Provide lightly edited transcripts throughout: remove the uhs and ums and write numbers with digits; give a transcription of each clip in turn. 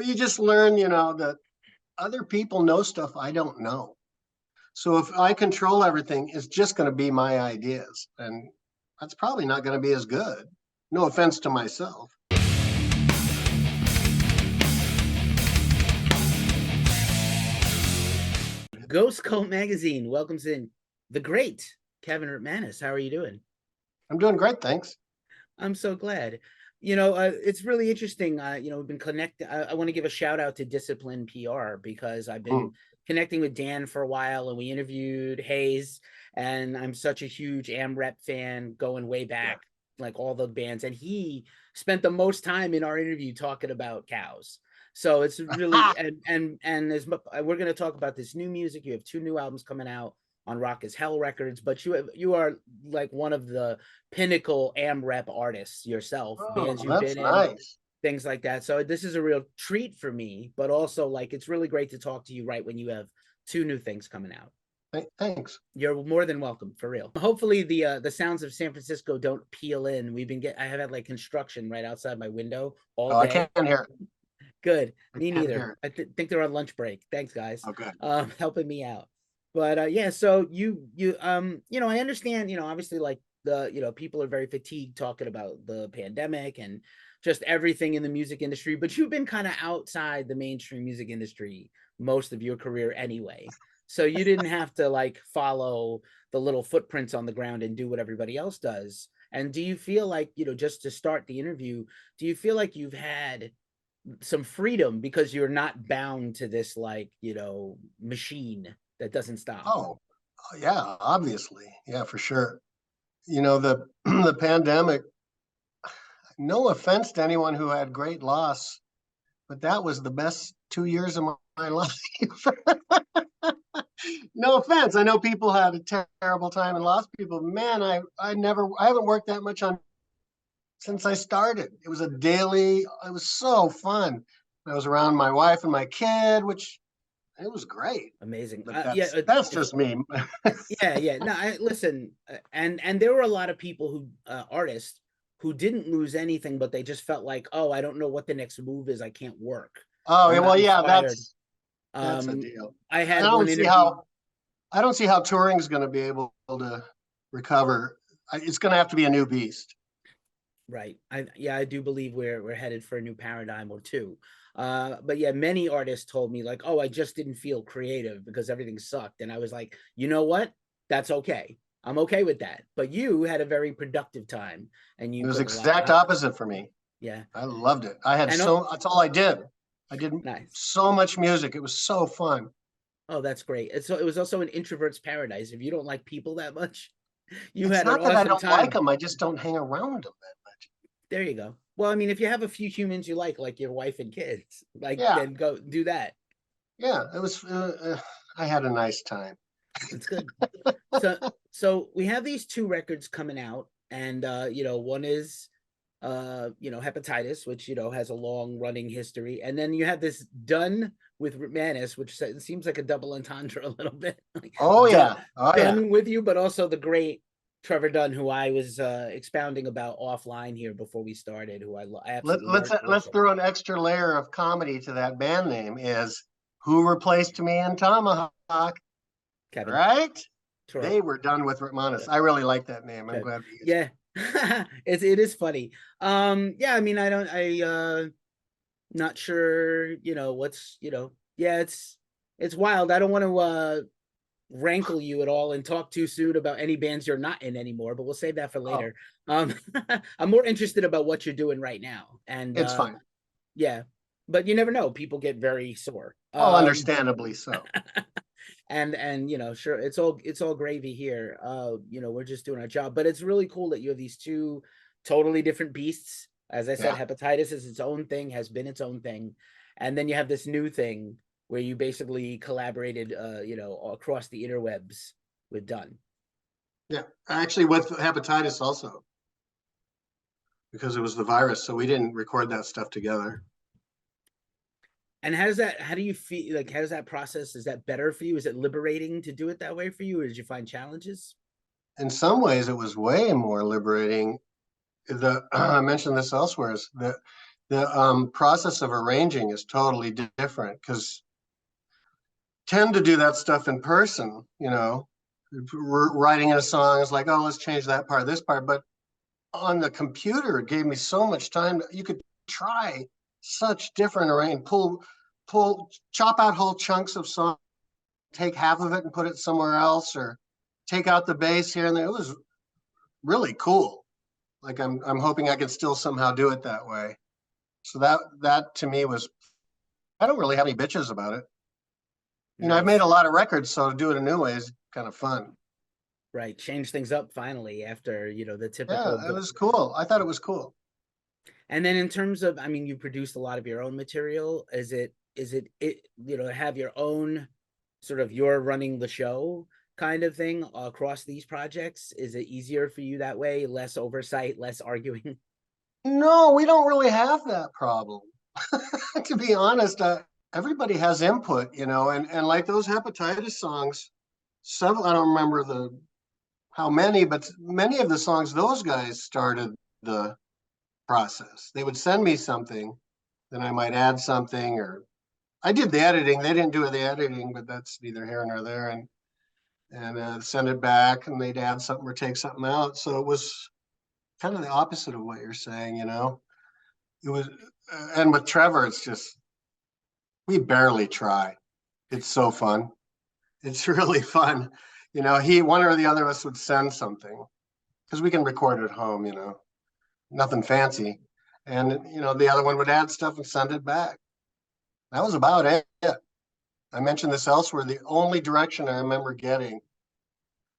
But you just learn, that other people know stuff I don't know. So if I control everything, it's just going to be my ideas. And that's probably not going to be as good. No offense to myself. Ghost Cult Magazine welcomes in the great Kevin Rutmanis. How are you doing? I'm doing great, thanks. I'm so glad. It's really interesting. We've been connecting. I want to give a shout out to Discipline PR because I've been connecting with Dan for a while, and we interviewed Hayes, and I'm such a huge AmRep fan going way back, like all the bands, and he spent the most time in our interview talking about cows. So it's really and as we're going to talk about this new music. You have 2 new albums coming out on Rock as Hell Records, but you are like one of the pinnacle AmRep artists yourself, bands you've been in, things like that. So this is a real treat for me, but also like it's really great to talk to you right when you have 2 new things coming out. Thanks. You're more than welcome, for real. Hopefully the sounds of San Francisco don't peel in. I have had like construction right outside my window all day. I can't hear it. Good. Me neither. I think they're on lunch break. Thanks, guys. Okay. Helping me out. But yeah, so I understand, obviously like people are very fatigued talking about the pandemic and just everything in the music industry, but you've been kind of outside the mainstream music industry most of your career anyway. So you didn't have to like follow the little footprints on the ground and do what everybody else does. And do you feel like, just to start the interview, do you feel like you've had some freedom because you're not bound to this like, machine that doesn't stop? Oh, yeah, obviously. Yeah, for sure. The the pandemic, no offense to anyone who had great loss, but that was the best 2 years of my life. No offense. I know people had a terrible time and lost people. Man, I haven't worked that much on since I started. It was it was so fun. I was around my wife and my kid, which it was great. Amazing. That's just me. Yeah. No, listen, and there were a lot of people who artists who didn't lose anything, but they just felt like, oh, I don't know what the next move is. I can't work. Oh, well, yeah, that's a deal. I don't see how touring is going to be able to recover. It's going to have to be a new beast. Right. I do believe we're headed for a new paradigm or two. But yeah, many artists told me like, oh, I just didn't feel creative because everything sucked. And I was like, you know what? That's okay. I'm okay with that. But you had a very productive time, and it was exact opposite for me. Yeah. I loved it. That's all I did. I did so much music. It was so fun. Oh, that's great. So it was also an introvert's paradise. If you don't like people that much, it's had not an that awesome I don't time. like them. I just don't hang around them that much. There you go. Well, I mean, if you have a few humans you like your wife and kids, then go do that. Yeah, it was. I had a nice time. It's good. So we have these 2 records coming out, and one is Hepatitis, which has a long running history, and then you have this DUNN with Rutmanis, which seems like a double entendre a little bit. DUNN with you, but also the great Trevor Dunn, who I was expounding about offline here before we started, who I absolutely let's throw an extra layer of comedy to that band name. Is who replaced me in Tomahawk? Kevin. Right? Sure. They were done with Rutmanis. I really like that name. I'm glad we used it. It is funny. I mean, not sure, it's wild. I don't want to rankle you at all and talk too soon about any bands you're not in anymore, but we'll save that for later. I'm more interested about what you're doing right now, and it's fine. Yeah, but you never know. People get very sore. Understandably so. And sure, it's all gravy here. We're just doing our job, but it's really cool that you have these 2 totally different beasts. As I said, Hepatitis is its own thing, has been its own thing, and then you have this new thing where you basically collaborated, across the interwebs with DUNN. Yeah, actually with Hepatitis also, because it was the virus, so we didn't record that stuff together. And how do you feel, like, how does that process, is that better for you? Is it liberating to do it that way for you, or did you find challenges? In some ways, it was way more liberating. I mentioned this elsewhere, is that the process of arranging is totally different because tend to do that stuff in person, you know, writing in a song is like, oh, let's change that part, this part. But on the computer, it gave me so much time. You could try such different arrange, chop out whole chunks of song, take half of it and put it somewhere else, or take out the bass here and there. It was really cool. Like I'm hoping I can still somehow do it that way. So that to me was, I don't really have any bitches about it. You know, I've made Nice. a lot of records, so to do it a new way is kind of fun. Right. Change things up finally after, the typical Yeah, it was cool. I thought it was cool. And then in terms of, I mean, you produced a lot of your own material. Have your own sort of you're running the show kind of thing across these projects? Is it easier for you that way? Less oversight, less arguing? No, we don't really have that problem. To be honest, everybody has input, you know, and like those hepatitis songs, several, I don't remember how many, but many of the songs, those guys started the process. They would send me something, then I might add something, or I did the editing. They didn't do the editing, but that's neither here nor there. And send it back, and they'd add something or take something out. So it was kind of the opposite of what you're saying, you know. It was, and with Trevor, it's just we barely try. It's so fun. It's really fun. You know, one or the other of us would send something because we can record at home, you know, nothing fancy. And, you know, the other one would add stuff and send it back. That was about it. I mentioned this elsewhere. The only direction I remember getting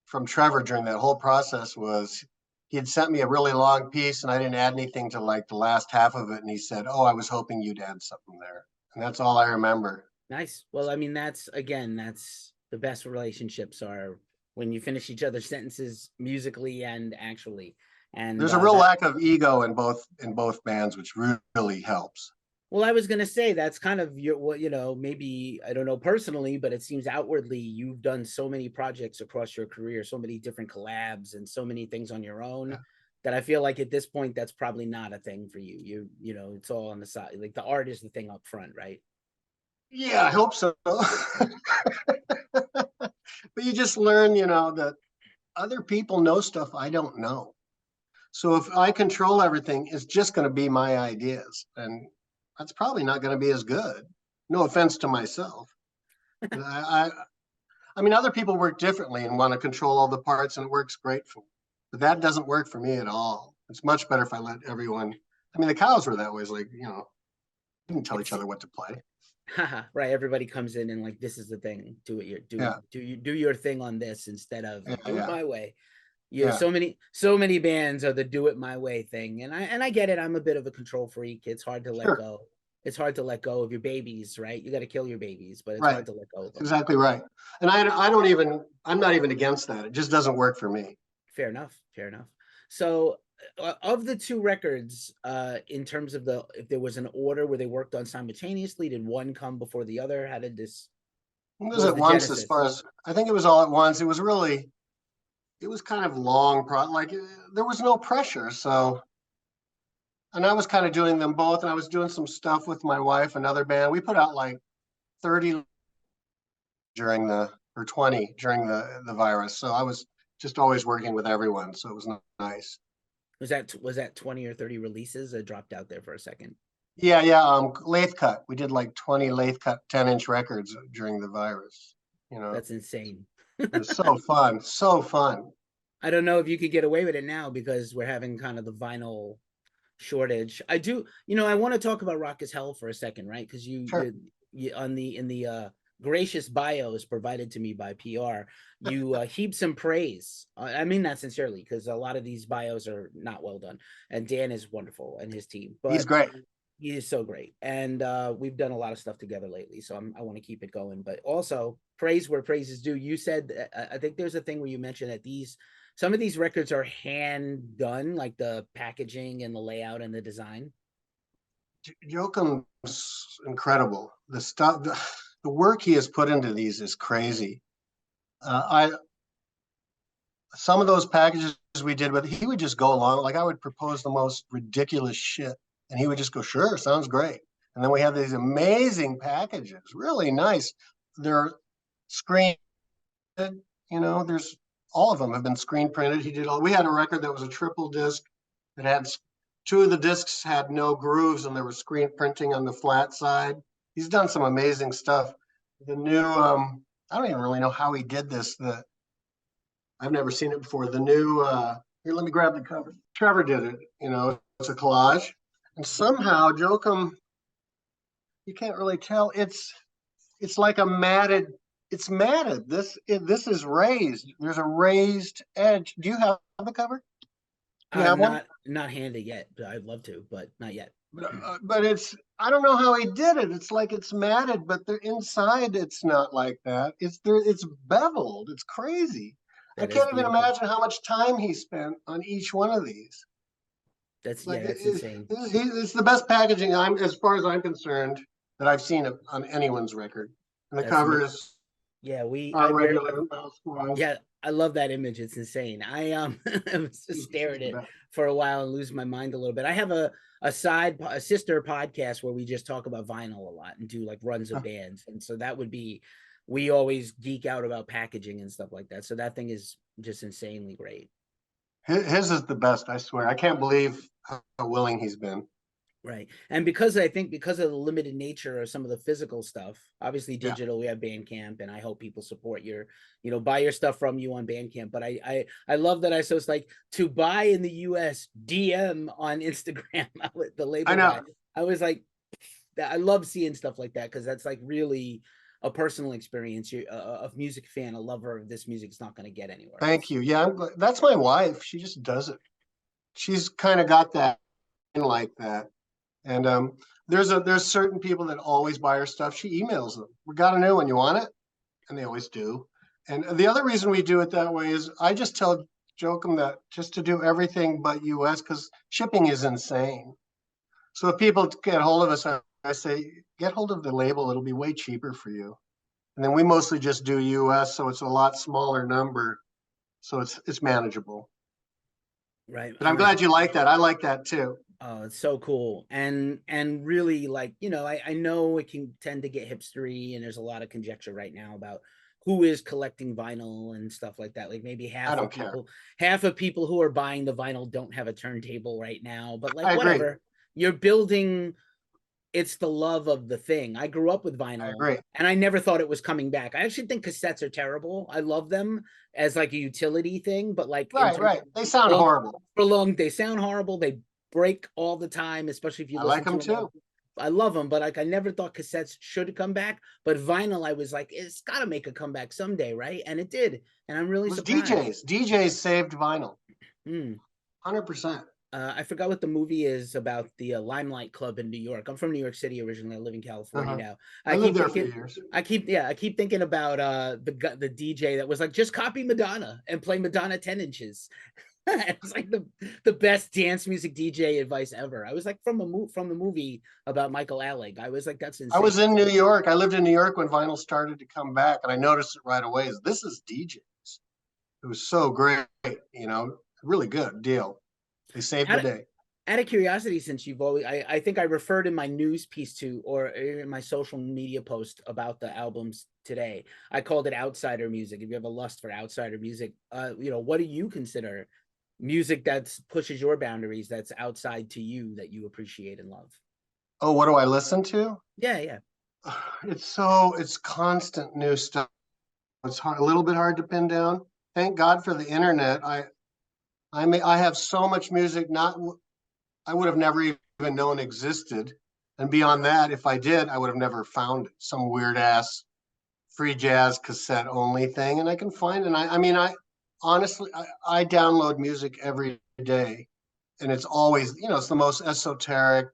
from Trevor during that whole process was he had sent me a really long piece and I didn't add anything to like the last half of it. And he said, oh, I was hoping you'd add something there. And that's all I remember. Nice. Well, I mean, that's the best relationships are when you finish each other's sentences musically and actually. And there's a real lack of ego in both bands, which really helps. Well, I was going to say that's kind of maybe, I don't know personally, but it seems outwardly you've done so many projects across your career, so many different collabs and so many things on your own that I feel like at this point, that's probably not a thing for you. It's all on the side. Like the art is the thing up front, right? Yeah, I hope so. But you just learn, that other people know stuff I don't know. So if I control everything, it's just going to be my ideas. And that's probably not going to be as good. No offense to myself. I mean, other people work differently and want to control all the parts, and it works great for me. But that doesn't work for me at all. It's much better if I let everyone. I mean, the Cows were that way. It's like, didn't tell each other what to play. Right. Everybody comes in and like, this is the thing. Do your thing on this instead of do it my way. So many bands are the do it my way thing. And I get it. I'm a bit of a control freak. It's hard to let go. It's hard to let go of your babies, right? You got to kill your babies, but it's hard to let go of them. Exactly right. And I'm not even against that. It just doesn't work for me. Fair enough. So of the two records, in terms of if there was an order where they worked on simultaneously, did one come before the other? How did this? It was at once, genesis? As far as I think it was all at once. It was kind of long, like there was no pressure. So, and I was kind of doing them both, and I was doing some stuff with my wife, another band. We put out like 30 or 20 during the virus. So I was just always working with everyone. So it was nice. Was that 20 or 30 releases? I dropped out there for a second. Yeah. Lathe cut. We did like 20 lathe cut 10-inch records during the virus. That's insane. It was so fun. So fun. I don't know if you could get away with it now because we're having kind of the vinyl shortage. I do, I want to talk about Rock is Hell for a second, right? Because you in the gracious bios provided to me by PR, you heap some praise. I mean that sincerely, because a lot of these bios are not well done. And Dan is wonderful and his team. But he's great. He is so great. And we've done a lot of stuff together lately. So I want to keep it going. But also praise where praise is due. You said, I think there's a thing where you mentioned that some of these records are hand done, like the packaging and the layout and the design. Joachim's incredible. The stuff, the work he has put into these is crazy. Some of those packages we did with, he would just go along. Like I would propose the most ridiculous shit, And he would just go, sure, sounds great. And then we have these amazing packages, really nice. They're screen, there's all of them have been screen printed. He did all, we had a record that was a triple disc that had two of the discs had no grooves and there was screen printing on the flat side. He's done some amazing stuff. The new, I don't even really know how he did this. I've never seen it before. The new, here, let me grab the cover. Trevor did it, it's a collage. And somehow, Jokum, you can't really tell. It's like a matted, it's matted. This is raised. There's a raised edge. Do you have the cover? Do you have one? Not handy yet. I'd love to, but not yet. But it's, I don't know how he did it. It's like it's matted, but the inside it's not like that. It's beveled. It's crazy. I can't even imagine how much time he spent on each one of these. That's insane. It's the best packaging, as far as I'm concerned, that I've seen on anyone's record. And the cover is regular. Yeah, I love that image. It's insane. I was just staring at it for a while and lose my mind a little bit. I have a sister podcast where we just talk about vinyl a lot and do like runs of bands. And so that would be, we always geek out about packaging and stuff like that. So that thing is just insanely great. His is the best, I swear. I can't believe how willing he's been. Right. And because of the limited nature of some of the physical stuff, obviously digital, we have Bandcamp, and I hope people support buy your stuff from you on Bandcamp. But I love that. So it's like, to buy in the US, DM on Instagram, the label. I know. I was like, I love seeing stuff like that, because that's like really a personal experience. You're a music fan, a lover of this music is not going to get anywhere. Thank you. Yeah, that's my wife. She just does it. She's kind of got that like that. And there's certain people that always buy her stuff. She emails them. We got a new one. You want it? And they always do. And the other reason we do it that way is I just tell Jokum that just to do everything but US, because shipping is insane. So if people get hold of us, I say, get hold of the label. It'll be way cheaper for you. And then we mostly just do US, so it's a lot smaller number. So it's manageable. Right. But I'm glad you like that. I like that too. Oh, it's so cool. And really, like, I know it can tend to get hipstery, and there's a lot of conjecture right now about who is collecting vinyl and stuff like that. Like maybe half of people who are buying the vinyl don't have a turntable right now, but like, whatever. You're building, it's the love of the thing. I grew up with vinyl, and I never thought it was coming back. I actually think cassettes are terrible. I love them as like a utility thing, but like, they sound horrible. They sound horrible. They break all the time, especially if you listen to them. I love them, but like, I never thought cassettes should come back. But vinyl, I was like, it's got to make a comeback someday, right? And it did, and I'm really surprised. DJs saved vinyl. 100%. I forgot what the movie is about, the Limelight Club in New York. I'm from New York City originally. I live in California now. I lived there for years. I keep thinking about the DJ that was like, just copy Madonna and play Madonna 10 inches. It's like the best dance music DJ advice ever. I was like, from the movie about Michael Alec. I was like, that's insane. I was in New York. I lived in New York when vinyl started to come back, and I noticed it right away. This is DJs. It was so great, really good deal. They saved the day. Out of curiosity, since you've always, I think I referred in my news piece to, or in my social media post about the albums today, I called it outsider music. If you have a lust for outsider music, what do you consider music that pushes your boundaries, that's outside to you, that you appreciate and love? Oh, what do I listen to? Yeah. It's constant new stuff. It's a little bit hard to pin down. Thank God for the internet. I have so much music I would have never even known existed. And beyond that, if I did, I would have never found it. Some weird ass free jazz cassette only thing. And I can find it. I honestly, I download music every day, and it's always, it's the most esoteric,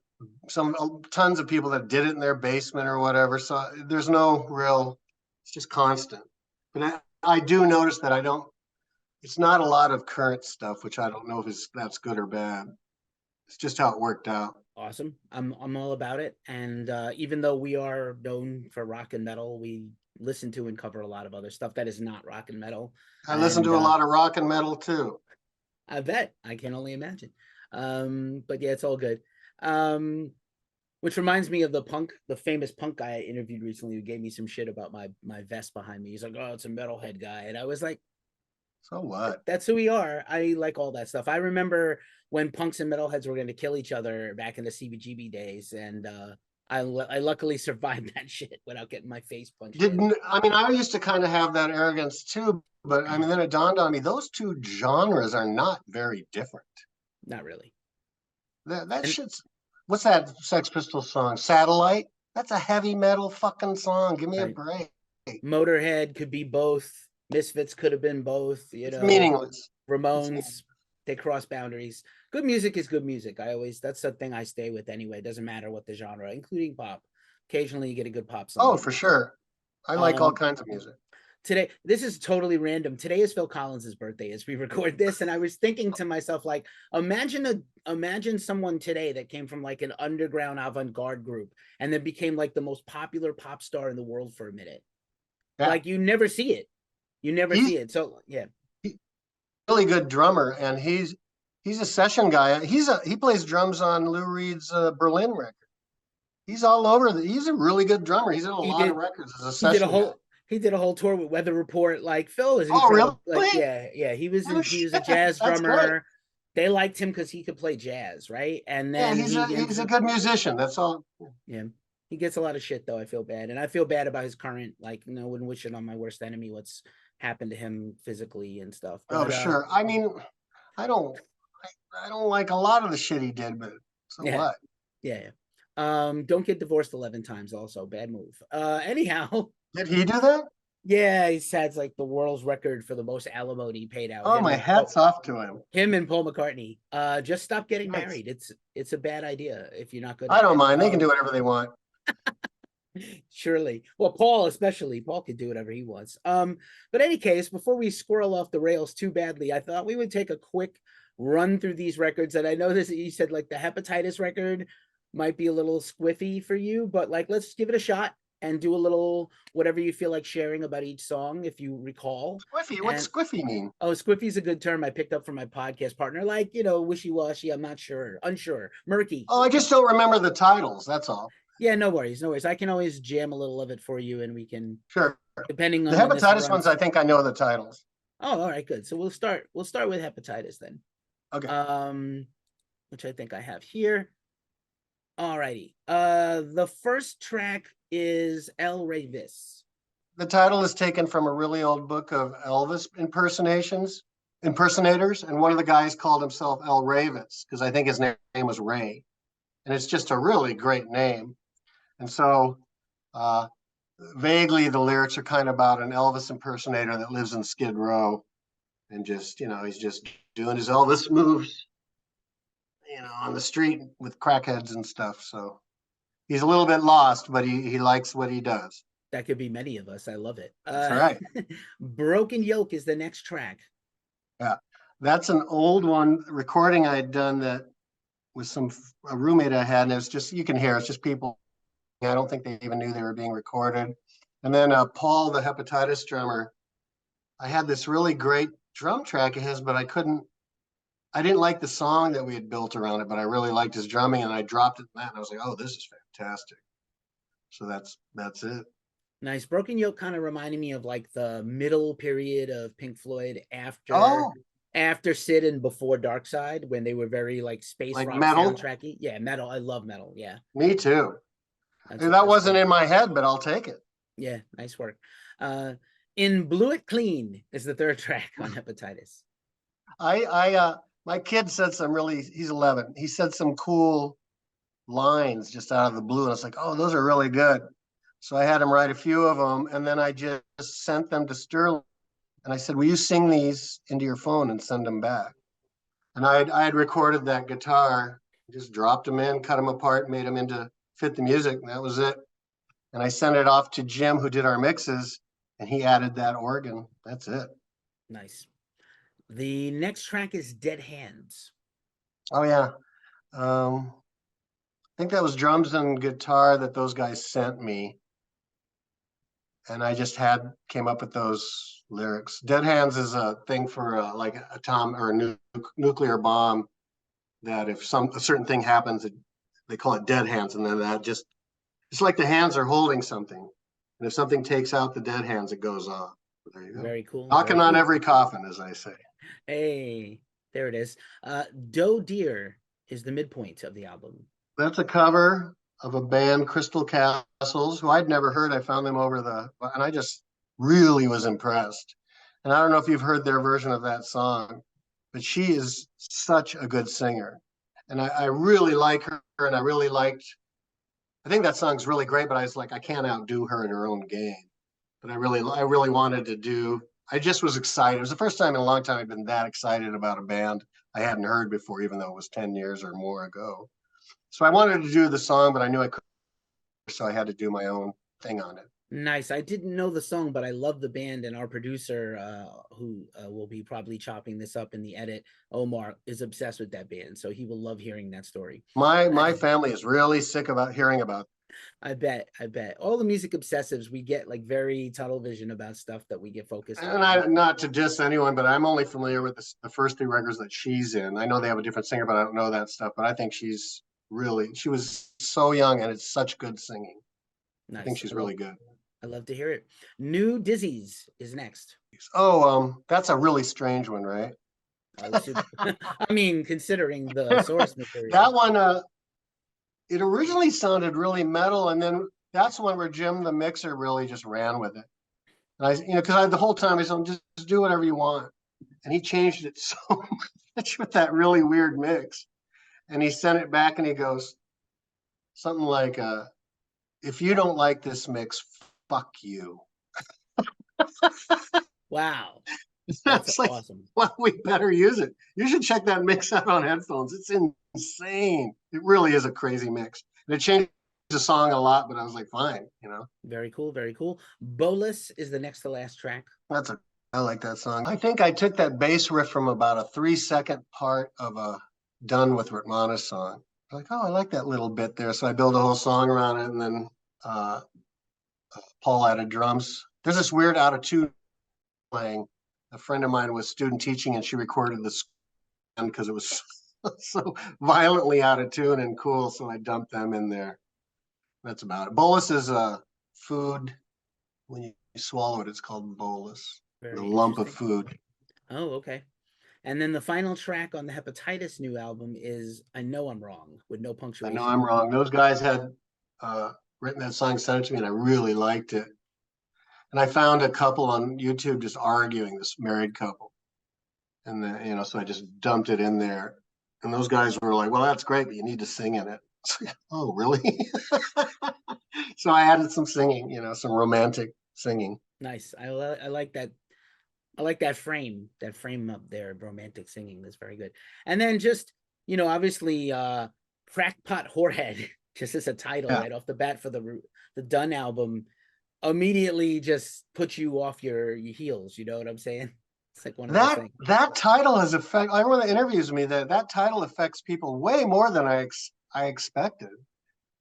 tons of people that did it in their basement or whatever. So there's no real, it's just constant. But I do notice that it's not a lot of current stuff, which I don't know if that's good or bad. It's just how it worked out. Awesome. I'm all about it. And even though we are known for rock and metal, we listen to and cover a lot of other stuff that is not rock and metal. I listen to a lot of rock and metal too. I bet. I can only imagine. But yeah, it's all good. Which reminds me of the famous punk guy I interviewed recently who gave me some shit about my vest behind me. He's like, "Oh, it's a metalhead guy," and I was like, So what? "That's who we are." I like all that stuff. I remember when punks and metalheads were going to kill each other back in the CBGB days, and I luckily survived that shit without getting my face punched in. Didn't I mean I used to kind of have that arrogance too, but I mean then it dawned on me those two genres are not very different. Not really. That And shit's what's that Sex Pistols song? Satellite? That's a heavy metal fucking song. Give me a right, break. Motorhead could be both. Misfits could have been both. It's meaningless. It's Ramones, they cross boundaries. Good music is good music. That's the thing I stay with anyway. It doesn't matter what the genre, including pop. Occasionally you get a good pop song. Oh, for sure. I like all kinds of music. Today, this is totally random. Today is Phil Collins's birthday as we record this, and I was thinking to myself, like, imagine someone today that came from like an underground avant-garde group and then became like the most popular pop star in the world for a minute. Yeah. Like you never see it. You never see it. So yeah. Really good drummer, and he's a session guy. He plays drums on Lou Reed's Berlin record. He's all over. He's a really good drummer. He's in a lot of records as a session guy. He did a whole tour with Weather Report. Like Phil is incredible. Oh, really? Like yeah. He was a jazz drummer. They liked him because he could play jazz, right? And then he's a good musician. That's all. Yeah. He gets a lot of shit though. I feel bad, and I feel bad about his current. Like, wouldn't wish it on my worst enemy. What's happened to him physically and stuff. But, sure. I mean, I don't like a lot of the shit he did, but so what? Yeah. Don't get divorced 11 times. Also, bad move. Anyhow, did he do that? Yeah, he has like the world's record for the most alimony paid out. Oh, my hat's off to him. Him and Paul McCartney. Just stop getting married. It's a bad idea if you're not good. I don't mind. They can do whatever they want. Surely. Well, Paul especially. Paul can do whatever he wants. But any case, before we squirrel off the rails too badly, I thought we would take a quick run through these records. And I know this, you said like the Hepatitis record might be a little squiffy for you, but like let's give it a shot and do a little whatever you feel like sharing about each song, if you recall. Squiffy? What's squiffy mean? Oh, squiffy's a good term I picked up from my podcast partner. Like, wishy-washy, I'm not sure, unsure, murky. Oh, I just don't remember the titles. That's all. Yeah, no worries. I can always jam a little of it for you, and we can. Sure. Depending on the Hepatitis ones, I think I know the titles. Oh, all right, good. So we'll start with Hepatitis then. Okay. Which I think I have here. All righty. The first track is El Reyvis. The title is taken from a really old book of Elvis impersonators, and one of the guys called himself El Reyvis because I think his name was Ray, and it's just a really great name. And so, vaguely, the lyrics are kind of about an Elvis impersonator that lives in Skid Row, and just he's just doing his Elvis moves, on the street with crackheads and stuff. So he's a little bit lost, but he likes what he does. That could be many of us. I love it. That's right. Broken Yoke is the next track. Yeah, that's an old one recording I'd done that with a roommate I had, and it's just, you can hear, it's just people. I don't think they even knew they were being recorded. And then Paul, the Hepatitis drummer, I had this really great drum track of his, but I didn't like the song that we had built around it, but I really liked his drumming, and I dropped it in that, and I was like, oh, this is fantastic. So that's it. Nice. Broken Yoke kind of reminded me of like the middle period of Pink Floyd after Sid and before Dark Side, when they were very like space rock metal soundtracky. Yeah, metal. I love metal. Yeah. Me too. That wasn't in my head, but I'll take it. Yeah, nice work. In Blew It Clean is the third track on Hepatitis. My kid said he's 11. He said some cool lines just out of the blue. And I was like, oh, those are really good. So I had him write a few of them. And then I just sent them to Sterling. And I said, will you sing these into your phone and send them back? And I had recorded that guitar, just dropped them in, cut them apart, made them into fit the music. And that was it. And I sent it off to Jim, who did our mixes, and he added that organ. That's it. Nice. The next track is Dead Hands. Oh, yeah. I think that was drums and guitar that those guys sent me. And I just came up with those lyrics. Dead Hands is a thing for like a nuclear bomb, that if a certain thing happens, they call it dead hands, and then that just, it's like the hands are holding something, and if something takes out the dead hands, it goes off. There you go. Very cool. Knocking Very on cool. every coffin, as I say. Hey, there it is. Doe Deer is the midpoint of the album. That's a cover of a band, Crystal Castles, who I'd never heard. I found them and I just really was impressed. And I don't know if you've heard their version of that song, but she is such a good singer. And I really like her, and I think that song's really great, but I was like, I can't outdo her in her own game. But I really wanted to do, I just was excited. It was the first time in a long time I'd been that excited about a band I hadn't heard before, even though it was 10 years or more ago. So I wanted to do the song, but I knew I couldn't, so I had to do my own thing on it. Nice. I didn't know the song, but I love the band, and our producer, who will be probably chopping this up in the edit, Omar, is obsessed with that band, so he will love hearing that story. My family is really sick about hearing about. I bet. All the music obsessives, we get like very tunnel vision about stuff that we get focused on. And I, not to diss anyone, but I'm only familiar with the first 3 records that she's in. I know they have a different singer, but I don't know that stuff. But I think she was so young, and it's such good singing. Nice. I think she's really good. I love to hear it. New Dizzies is next. Oh, that's a really strange one, right? I mean, considering the source material. That one, it originally sounded really metal, and then that's one where Jim the mixer really just ran with it. And because the whole time I said, just do whatever you want, and he changed it so much with that really weird mix, and he sent it back, and he goes something like, "If you don't like this mix, fuck you." Wow. That's like, awesome. Well, we better use it. You should check that mix out on headphones. It's insane. It really is a crazy mix. And it changed the song a lot, but I was like, fine, Very cool, very cool. Bolus is the next to last track. I like that song. I think I took that bass riff from about a 3-second part of a DUNN with Rutmanis song. I was like, oh, I like that little bit there. So I built a whole song around it, and then Paul added drums. There's this weird out of tune playing. A friend of mine was student teaching, and she recorded this because it was so violently out of tune and cool. So I dumped them in there. That's about it. Bolus is a food. When you swallow it, it's called bolus. The lump of food. Oh, okay. And then the final track on the Hepatitis new album is "I Know I'm Wrong" with no punctuation. I Know I'm Wrong. Those guys had written that song, sent it to me, and I really liked it. And I found a couple on YouTube just arguing, this married couple. And then, so I just dumped it in there. And those guys were like, well, that's great, but you need to sing in it. Oh, really? So I added some singing, some romantic singing. Nice. I like that. I like that frame up there, romantic singing. That's very good. And then just, obviously, Crackpot Whorehead, just as a title right off the bat for the DUNN album, immediately just puts you off your heels. You know what I'm saying? It's like one of those things. That title has affected. I remember the interviews with me that title affects people way more than I expected.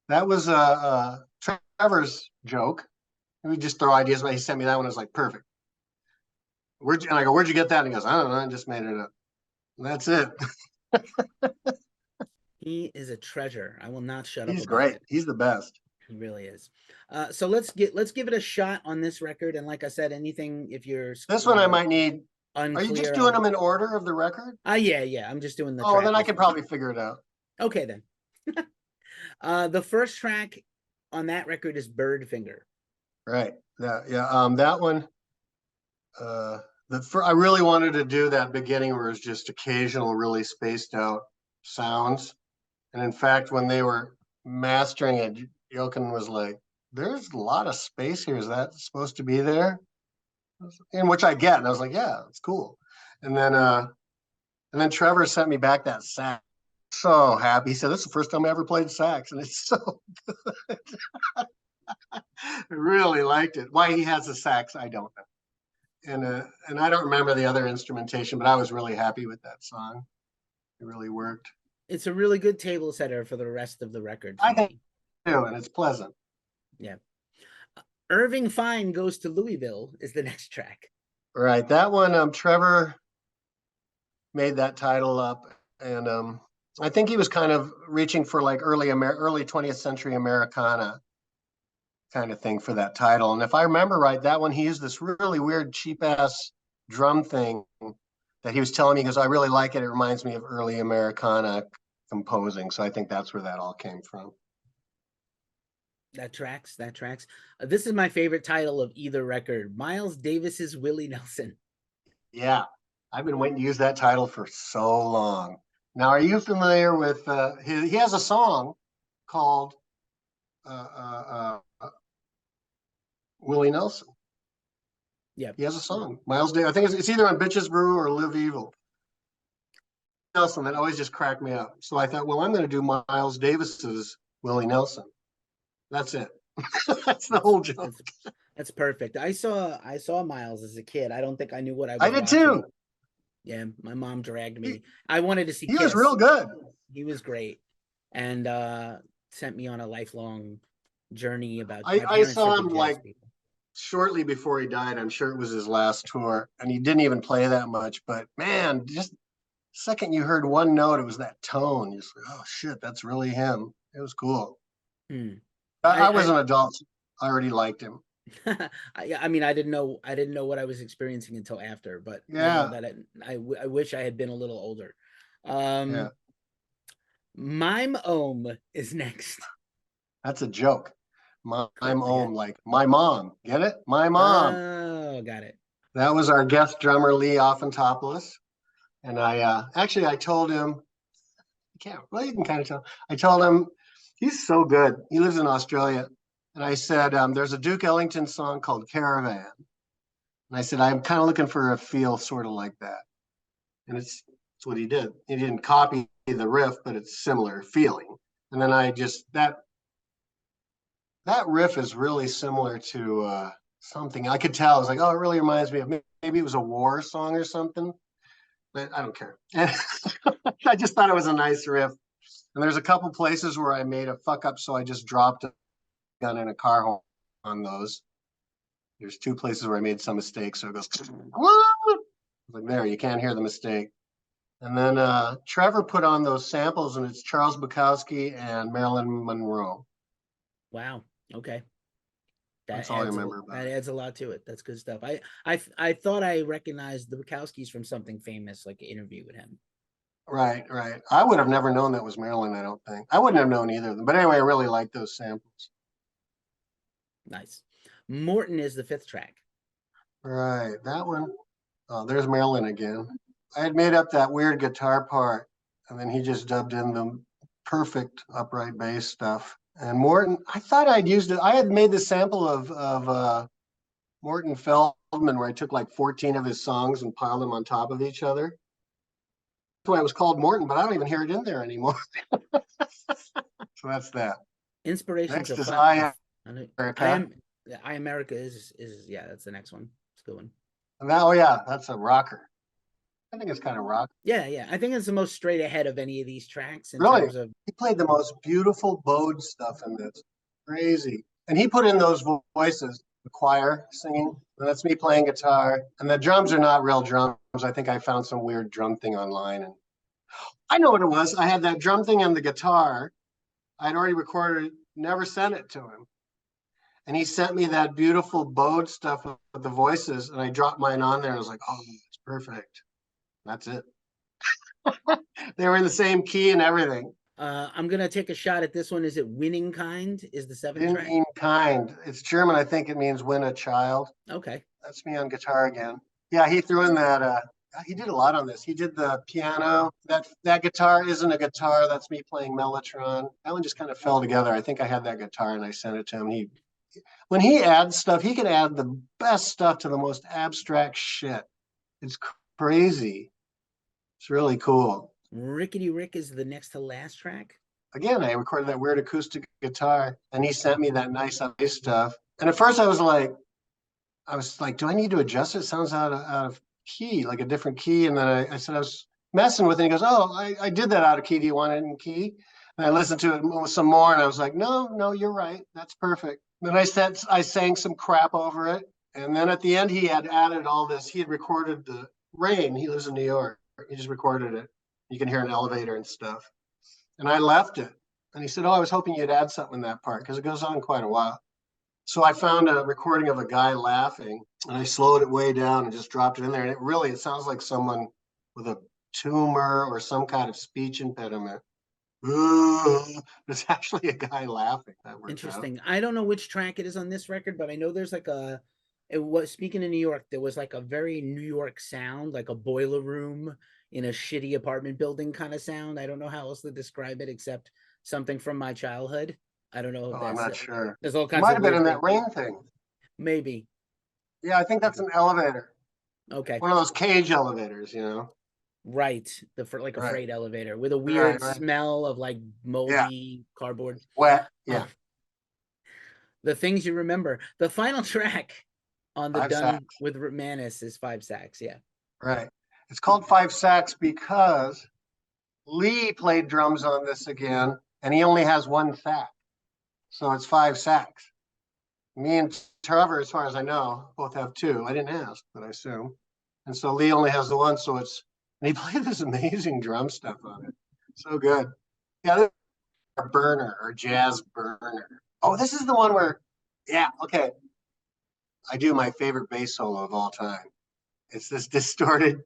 That was Trevor's joke. We just throw ideas, but he sent me that one. I was like, perfect. And I go, where'd you get that? And he goes, I don't know. I just made it up. And that's it. He is a treasure. I will not shut up. He's great. He's the best. He really is. So let's give it a shot on this record. And like I said, anything if you're this one I might need. Are you just doing them in order of the record? Yeah. I'm just doing the. Oh, then I can probably figure it out. Okay, then. The first track on that record is Bird Finger. Right. Yeah. That one. I really wanted to do that beginning where it's just occasional, really spaced out sounds. And in fact, when they were mastering it, Jochen was like, "There's a lot of space here. Is that supposed to be there?" In which I get, and I was like, "Yeah, it's cool." And then Trevor sent me back that sax. So happy. He said, "This is the first time I ever played sax, and it's so good." I really liked it. Why he has a sax, I don't know. And I don't remember the other instrumentation, but I was really happy with that song. It really worked. It's a really good table setter for the rest of the record. I think too, and it's pleasant. Yeah. Irving Fine Goes to Louisville is the next track. Right. That one, Trevor made that title up, and I think he was kind of reaching for like early 20th century Americana kind of thing for that title. And if I remember right, that one he used this really weird cheap ass drum thing that he was telling me, because I really like it. It reminds me of early Americana composing. So I think that's where that all came from. That tracks. That tracks. This is my favorite title of either record. Miles Davis's Willie Nelson. Yeah, I've been waiting to use that title for so long. Now, are you familiar with he has a song called uh, uh, Willie Nelson. Yeah. He has a song. Miles Davis. I think it's either on Bitches Brew or Live Evil. Nelson, that always just cracked me up. So I thought, well, I'm going to do Miles Davis's Willie Nelson. That's it. That's the whole joke. That's perfect. I saw Miles as a kid. I don't think I knew what I was I did watching. too. Yeah, my mom dragged me. I wanted to see He Kiss. was real good. He was great. And sent me on a lifelong journey about I saw him like shortly before he died. I'm sure it was his last tour, and he didn't even play that much. But man, just second you heard one note, it was that tone. You're like, oh shit, that's really him. It was cool. I was an adult. I already liked him. I mean, I didn't know what I was experiencing until after, but yeah, now that I wish I had been a little older. Yeah. Mime Ohm is next. That's a joke. Mime Ohm, like my mom. Get it? My mom. Oh, got it. That was our guest drummer, Lee Offentopoulos. And I told him, you can kind of tell. I told him, he's so good. He lives in Australia. And I said, there's a Duke Ellington song called Caravan. And I said, I'm kind of looking for a feel sort of like that. And it's what he did. He didn't copy the riff, but it's similar feeling. And then that riff is really similar to something. I could tell. I was like, oh, it really reminds me of, maybe it was a war song or something. But I don't care. I just thought it was a nice riff. And there's a couple places where I made a fuck up, so I just dropped a gun in a car horn on those. There's two places where I made some mistakes, so it goes like there. You can't hear the mistake. And then Trevor put on those samples, and it's Charles Bukowski and Marilyn Monroe. Wow. Okay. That's all I remember about that it. adds a lot to it. That's good stuff. I thought I recognized the Bukowskis from something famous, like an interview with him. Right. I would have never known that was Marilyn, I don't think. I wouldn't have known either of them. But anyway, I really like those samples. Nice. Morton is the fifth track. Right. That one. Oh, there's Marilyn again. I had made up that weird guitar part, and then he just dubbed in the perfect upright bass stuff. And Morton, I thought I'd used it. I had made the sample of Morton Feldman where I took like 14 of his songs and piled them on top of each other. That's why it was called Morton, but I don't even hear it in there anymore. So that's that. Inspiration. Next is I America. I America is yeah, that's the next one. It's a good one. And that, oh yeah, that's a rocker. I think it's kind of rock. Yeah. I think it's the most straight ahead of any of these tracks in really? terms of. He played the most beautiful bowed stuff in this. Crazy. And he put in those voices, the choir singing. And that's me playing guitar. And the drums are not real drums. I think I found some weird drum thing online. And I know what it was. I had that drum thing on the guitar. I'd already recorded it, never sent it to him. And he sent me that beautiful bowed stuff with the voices. And I dropped mine on there. And I was like, oh, it's perfect. That's it. They were in the same key and everything. I'm gonna take a shot at this one. Is it Winning Kind? Is the seventh track? Winning Kind. It's German. I think it means win a child. Okay. That's me on guitar again. Yeah, he threw in that. He did a lot on this. He did the piano. That guitar isn't a guitar. That's me playing Mellotron. That one just kind of fell together. I think I had that guitar and I sent it to him. When he adds stuff, he can add the best stuff to the most abstract shit. It's crazy. It's really cool. Rickety Rick is the next to last track. Again, I recorded that weird acoustic guitar, and he sent me that nice bass stuff. And at first, I was like, do I need to adjust it? It sounds out of key, like a different key. And then I said I was messing with it. And he goes, "Oh, I did that out of key. Do you want it in key?" And I listened to it some more, and I was like, "No, you're right. That's perfect." Then I sang some crap over it, and then at the end, he had added all this. He had recorded the rain. He lives in New York. He just recorded it. You can hear an elevator and stuff. and I left it. And he said, "Oh, I was hoping you'd add something in that part because it goes on quite a while." So I found a recording of a guy laughing, and I slowed it way down and just dropped it in there. And it sounds like someone with a tumor or some kind of speech impediment. It's actually a guy laughing. That worked out. Interesting. I don't know which track it is on this record, but I know there's like it was, speaking of New York, there was like a very New York sound, like a boiler room in a shitty apartment building kind of sound. I don't know how else to describe it except something from my childhood. I don't know if Oh, I'm that's not sure. there's all It kinds might of have been weird in that things. rain thing. Maybe. Yeah, I think that's an elevator. Okay. One of those cage elevators, you know? Right. Like a Right. freight elevator with a weird Right. smell of like moldy cardboard. Wet. Yeah. The things you remember. The final track on the 5 DUNN sacks. with Rutmanis is 5 sacks. Yeah. Right. It's called 5 sacks because Lee played drums on this again, and he only has 1 sack. So it's 5 sacks. Me and Trevor, as far as I know, both have 2. I didn't ask, but I assume. And so Lee only has the 1, so it's, and he played this amazing drum stuff on it. So good. Yeah, a burner or jazz burner. Oh, this is the one where, yeah, okay. I do my favorite bass solo of all time. It's this distorted.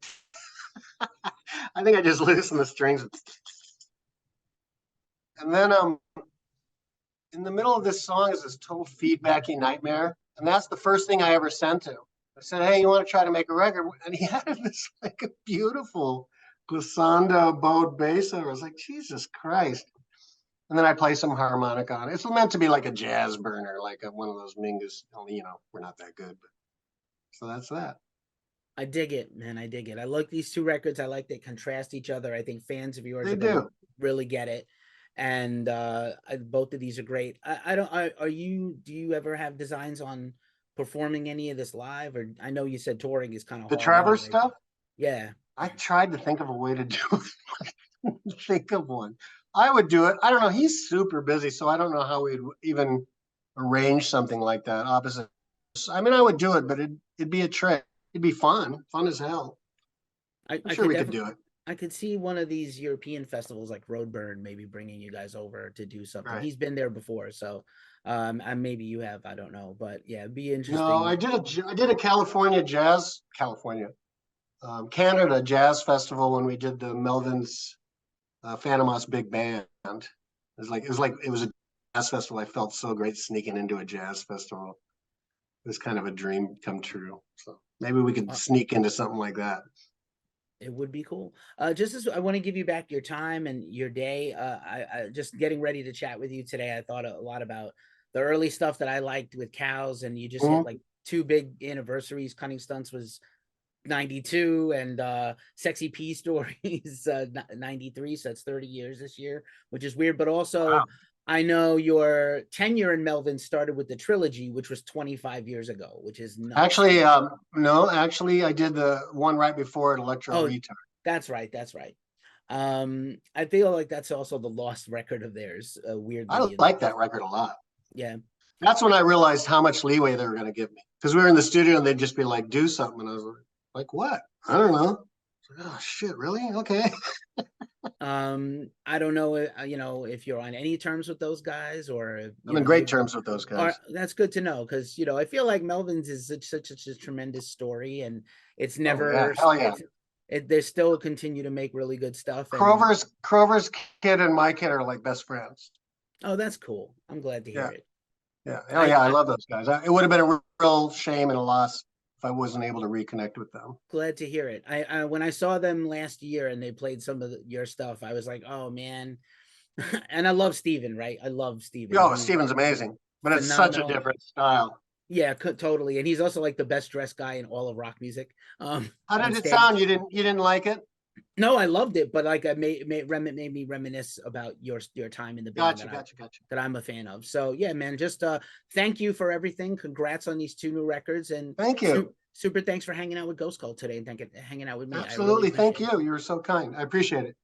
I think I just loosen the strings. And then in the middle of this song is this total feedbacky nightmare. And that's the first thing I ever sent him. I said, "Hey, you want to try to make a record?" And he had this like a beautiful glissando bowed bass. I was like, Jesus Christ. And then I play some harmonica on it. It's meant to be like a jazz burner, like one of those Mingus. You know, we're not that good. But so that's that. I dig it, man. I dig it. I like these 2 records. I like they contrast each other. I think fans of yours They are going to do. really get it. And both of these are great. Do you ever have designs on performing any of this live? Or I know you said touring is kind of The hard Trevor anyway. stuff? Yeah. I tried to think of a way to do it. Think of one. I would do it. I don't know. He's super busy, so I don't know how we'd even arrange something like that. Opposite. I mean, I would do it, but it'd be a trick. It'd be fun as hell. I'm I sure could we could do it. I could see one of these European festivals like Roadburn maybe bringing you guys over to do something. Right. He's been there before, so and maybe you have. I don't know, but yeah, it'd be interesting. No, I did a Canada Jazz Festival when we did the Melvins Phantomos Big Band. It was a jazz festival. I felt so great sneaking into a jazz festival. It was kind of a dream come true. So maybe we could sneak into something like that. It would be cool. Just as I want to give you back your time and your day. I just getting ready to chat with you today. I thought a lot about the early stuff that I liked with cows, and you just hit like 2 big anniversaries. Cunning Stunts was 92 and Sexy P Stories 93, so that's 30 years this year, which is weird. But also, wow. I know your tenure in Melvin started with the trilogy, which was 25 years ago, which is nuts. Actually, no, actually, I did the one right before it, Electro Retard. That's right. I feel like that's also the lost record of theirs. Weirdly, I like that record a lot. Yeah, that's when I realized how much leeway they were going to give me, because we were in the studio and they'd just be like, "Do something," and I was like, "What? I don't know." Oh shit! Really? Okay. I don't know, if you're on any terms with those guys, or I'm in great terms with those guys. That's good to know, because I feel like Melvins is such a tremendous story, and it's never. Hell yeah. They still continue to make really good stuff. Crover's kid and my kid are like best friends. Oh, that's cool. I'm glad to hear it. Yeah. Oh yeah, I love those guys. It would have been a real shame and a loss if I wasn't able to reconnect with them. Glad to hear it. I when I saw them last year and they played some of your stuff, I was like, oh man. And I love Steven, right? I love Steven. Oh, Steven's amazing, but it's such a different style. Yeah, totally. And he's also like the best dressed guy in all of rock music. How did it sound? You didn't like it? No, I loved it, but like it made me reminisce about your time in the band that I'm a fan of. So yeah, man, just thank you for everything. Congrats on these 2 new records, and thank you. Super thanks for hanging out with Ghost Cult today and hanging out with me. Absolutely, thank you. You were so kind. I appreciate it.